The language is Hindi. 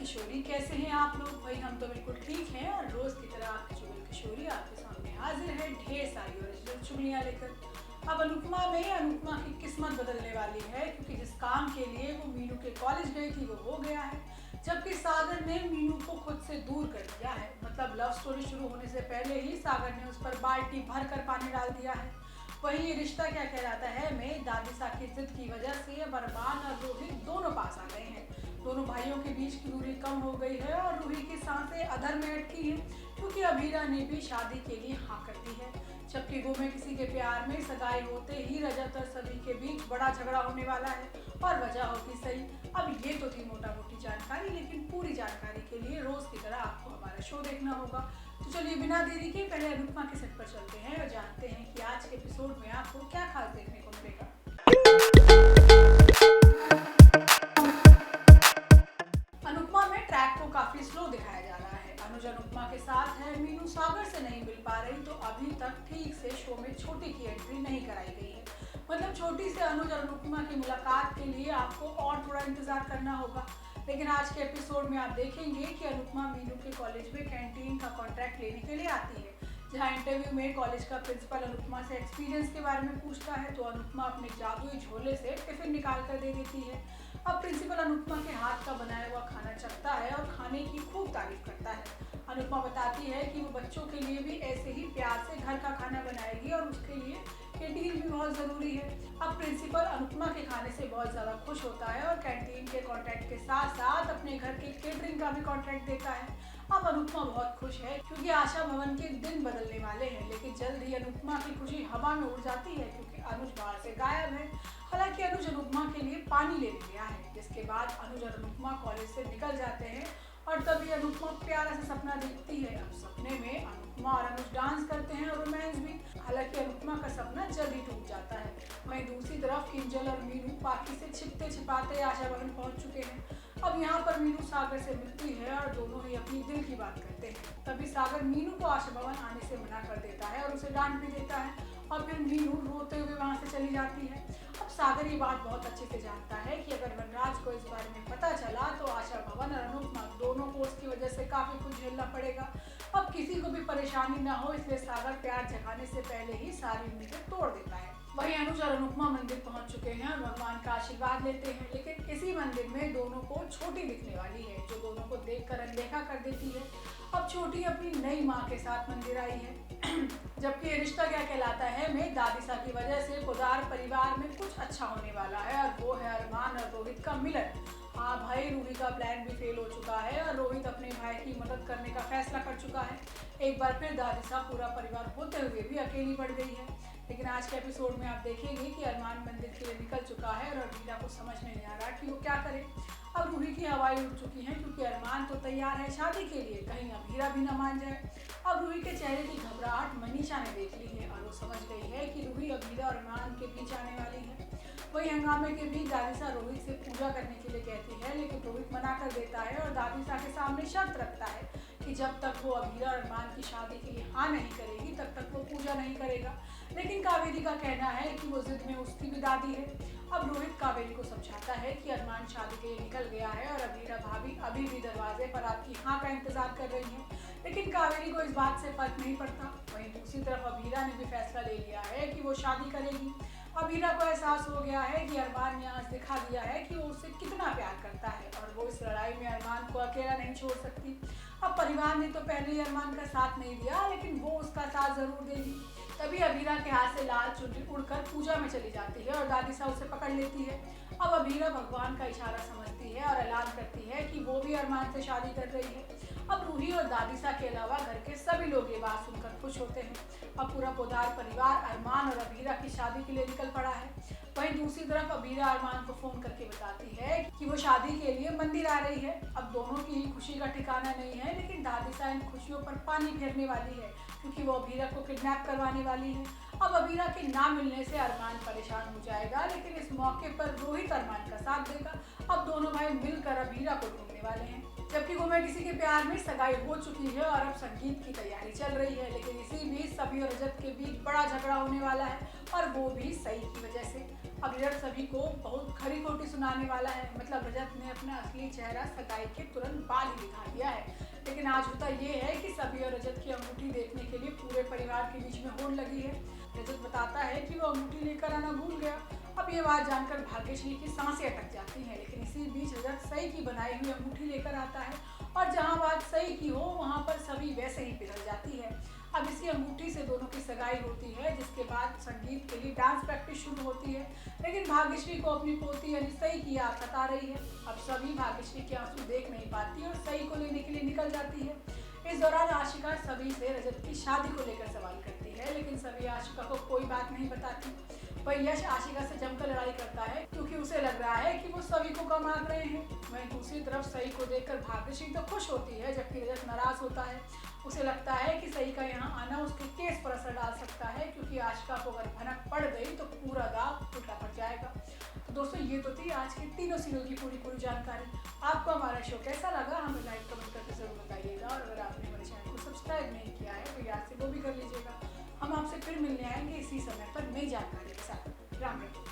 किशोरी, कैसे हैं आप लोग? भाई हम तो बिल्कुल ठीक हैं और रोज की तरह आपकी चुगल किशोरी आपके सामने हाजिर है ढेर सारी ओरिजिनल चुगलियां लेकर। अब अनुपमा की किस्मत बदलने वाली है, क्योंकि जिस काम के लिए वो मीनू के कॉलेज गई थी वो हो गया है, जबकि सागर ने मीनू को खुद से दूर कर दिया है। मतलब लव स्टोरी शुरू होने से पहले ही सागर ने उस पर बाल्टी भर कर पानी डाल दिया है। वही ये रिश्ता क्या कहलाता है में दादिसा की जिद की वजह से अब अरमान और रोहित दोनों पास आ गए हैं। दोनों भाइयों के बीच की दूरी कम हो गई है और रूही की सांसें अधर में अटकी हैं, क्योंकि अभीरा ने भी शादी के लिए हाँ कर दी है। जबकि वो में किसी के प्यार में सगाई होते ही रजत और सभी के बीच बड़ा झगड़ा होने वाला है, और वजह होगी सही। अब ये तो थी मोटा मोटी जानकारी, लेकिन पूरी जानकारी के लिए रोज की तरह आपको हमारा शो देखना होगा। तो चलिए बिना देरी के पहले अनुपमा के सेट पर चलते हैं और जानते हैं कि आज के एपिसोड में आपको क्या खास देखने को मिलेगा। अनुपमा में ट्रैक को काफी स्लो दिखाया जा रहा है। अनुज अनुपमा के साथ है, मीनू सागर से नहीं मिल पा रही, तो अभी तक ठीक से शो में छोटी की एंट्री नहीं कराई गई है। मतलब छोटी से अनुज और अनुपमा की मुलाकात के लिए आपको और थोड़ा इंतजार करना होगा। लेकिन आज के एपिसोड में आप देखेंगे कि अनुपमा मीनू के कॉलेज में कैंटीन का कॉन्ट्रैक्ट लेने के लिए आती है, जहां इंटरव्यू में कॉलेज का प्रिंसिपल अनुपमा से एक्सपीरियंस के बारे में पूछता है, तो अनुपमा अपने जादुई झोले से टिफिन निकाल कर दे देती है। अब प्रिंसिपल अनुपमा के हाथ का बनाया हुआ खाना चखता है और खाने की खूब तारीफ करता है। अनुपमा बताती है कि वो बच्चों के लिए भी ऐसे ही प्यार से घर का खाना बनाएगी और उसके लिए कैंटीन भी बहुत ज़रूरी है। अब प्रिंसिपल अनुपमा के खाने से बहुत ज़्यादा खुश होता है और कैंटीन के कॉन्ट्रैक्ट के साथ साथ अपने घर के केटरिंग का भी कॉन्ट्रैक्ट देता है। अब अनुपमा बहुत खुश है, क्योंकि आशा भवन के दिन बदलने वाले हैं। लेकिन जल्द ही अनुपमा की खुशी हवा में उड़ जाती है, क्योंकि अनुज बाहर से गायब है। हालांकि अनुज अनुपमा के लिए पानी लेने गया है, जिसके बाद अनुज और अनुपमा कॉलेज से निकल जाते हैं और तभी अनुपमा प्यारा सा सपना देखती है। अब सपने में अनुपमा और अनुज डांस करते हैं और रोमांस भी। हालांकि अनुपमा का सपना जल्दी टूट जाता है। वहीं दूसरी तरफ किंजल और मीनू पाखी से छिपते छिपाते आशा भवन पहुंच चुके हैं। अब यहाँ पर मीनू सागर से मिलती है और दोनों ही अपनी दिल की बात करते हैं। तभी सागर मीनू को आशा भवन आने से मना कर देता है और उसे डांट भी देता है, और फिर मीनू रोते हुए वहाँ से चली जाती है। अब सागर ये बात बहुत अच्छे से जानता है कि अगर वनराज को इस बारे में पता चला तो आशा भवन और अनुपमा दोनों को उसकी वजह से काफी कुछ झेलना पड़ेगा। अब किसी को भी परेशानी ना हो, इसलिए सागर प्यार जगाने से पहले ही सारी उम्मीदें तोड़ देता है। वहीं अनुज और अनुपमा मंदिर पहुंच चुके हैं और भगवान का आशीर्वाद लेते हैं, लेकिन इसी मंदिर में दोनों को छोटी दिखने वाली है, जो दोनों को देखकर अनदेखा कर देती है। अब छोटी अपनी नई माँ के साथ मंदिर आई है। जबकि ये रिश्ता क्या कहलाता है में दादिसा की वजह से पोदार परिवार में कुछ अच्छा होने वाला है, और वो है अरमान और रोहित का मिलन। हाँ भाई, रूही का प्लान भी फेल हो चुका है और रोहित अपने भाई की मदद करने का फैसला कर चुका है। एक बार फिर दादिसा पूरा परिवार होते हुए भी अकेली पड़ गई है। लेकिन आज के एपिसोड में आप देखेंगे कि अरमान मंदिर के लिए निकल चुका है और वीरा को समझ में नहीं आ रहा कि वो क्या करे। अब रूही की हवाएं उड़ चुकी हैं, क्योंकि अरमान तो तैयार है शादी के लिए, कहीं अभीरा भी न मान जाए। अब रूही के चेहरे की घबराहट मनीषा ने देख ली है और वो समझ गई है कि रूही अभीरा और अरमान के बीच आने वाली है। वही हंगामे के बीच दादिसा रोहित से पूजा करने के लिए कहती है, लेकिन रोहित मना कर देता है और दादिसा के सामने शर्त रखता है कि जब तक वो अभीरा और अरमान की शादी के लिए हाँ नहीं करेगी तब तक वो पूजा नहीं करेगा। लेकिन कावेरी का कहना है कि वो जिद में उसकी भी दादी है। अब रोहित कावेरी को समझाता है कि अरमान शादी के लिए निकल गया है और अभीरा भाभी अभी भी दरवाजे पर आपकी हाँ का इंतजार कर रही है। लेकिन कावेरी को इस बात से फर्क नहीं पड़ता। वहीं दूसरी तरफ अभीरा ने भी फैसला ले लिया है कि वो शादी करेगी। अभीरा को एहसास हो गया है कि अरमान ने आज दिखा दिया है कि वो उससे कितना प्यार करता है, और वो इस लड़ाई में अरमान को अकेला नहीं छोड़ सकती। अब परिवार ने तो पहले ही अरमान का साथ नहीं दिया, लेकिन वो उसका साथ जरूर देगी। तभी अभीरा के हाथ से लाल चुनरी उड़कर पूजा में चली जाती है और दादिसा उसे पकड़ लेती है। अब अभीरा भगवान का इशारा समझती है और ऐलान करती है कि वो भी अरमान से शादी कर रही है। अब रूही और दादिसा के अलावा घर के सभी लोग ये बात सुनकर खुश होते हैं। अब पूरा पोदार परिवार अरमान और अभीरा की शादी के लिए निकल पड़ा है। वहीं दूसरी तरफ अभीरा अरमान को फोन करके बताती है कि वो शादी के लिए मंदिर आ रही है। अब दोनों की खुशी का ठिकाना नहीं है, लेकिन दादिसा इन खुशियों पर पानी फेरने वाली है, क्योंकि वो अभीरा को किडनैप करवाने वाली है। अब अभीरा के ना मिलने से अरमान परेशान हो जाएगा, लेकिन इस मौके पर रोहित अरमान का साथ देगा। अब दोनों भाई मिलकर अभीरा को ढूंढने वाले हैं। जबकि वो किसी के प्यार में सगाई हो चुकी है और अब संगीत की तैयारी चल रही है। लेकिन इसी बीच सभी और रजत के बीच बड़ा झगड़ा होने वाला है और वो भी सही की वजह से। अब रजत सभी को बहुत खरी खोटी सुनाने वाला है। मतलब रजत ने अपना असली चेहरा सगाई के तुरंत बाद ही दिखा दिया है। लेकिन आज होता ये है कि सभी और रजत की अंगूठी देखने के लिए पूरे परिवार के बीच में होड़ लगी है। रजत बताता है कि वो अंगूठी लेकर आना भूल गया। अब ये बात जानकर भाग्यश्री की सांसें अटक जाती हैं। लेकिन इसी बीच रजत सई की बनाई हुई अंगूठी लेकर आता है और जहां बात सई की हो वहां पर सभी वैसे ही पिघल जाती है। अब इसी अंगूठी से दोनों की सगाई होती है, जिसके बाद संगीत के लिए डांस प्रैक्टिस शुरू होती है। लेकिन भाग्यश्री को अपनी पोती यानी सई की याद सता रही है। अब सभी भाग्यश्री के आंसू देख नहीं पाती और सई को लेने के लिए निकल जाती है। इस दौरान आशिका सभी से रजत की शादी को लेकर सवाल करती है, लेकिन सभी आशिका को कोई बात नहीं बताती। वही यश आशिका से जमकर लड़ाई करता है क्योंकि उसे लग रहा है कि वो सभी को कम आंक रहे हैं। वहीं दूसरी तरफ सई को देखकर भाग्यश्री तो खुश होती है, जबकि रजत नाराज होता है। उसे लगता है कि सई का यहाँ आना उसके केस पर असर डाल सकता है, क्योंकि आशिका को अगर भनक पड़ गई तो पूरा दाव उल्टा पड़ जाएगा। तो दोस्तों, ये तो थी आज की तीनों सीरियल की पूरी जानकारी। आपको हमारा शो कैसा लगा हमें लाइक कमेंट करके जरूर बताइएगा, और अगर आपने हमारे चैनल को सब्सक्राइब नहीं किया है तो याद से वो भी कर लीजिएगा। हम आपसे फिर मिलने आएंगे इसी समय पर नई जानकारी के साथ। राम राम।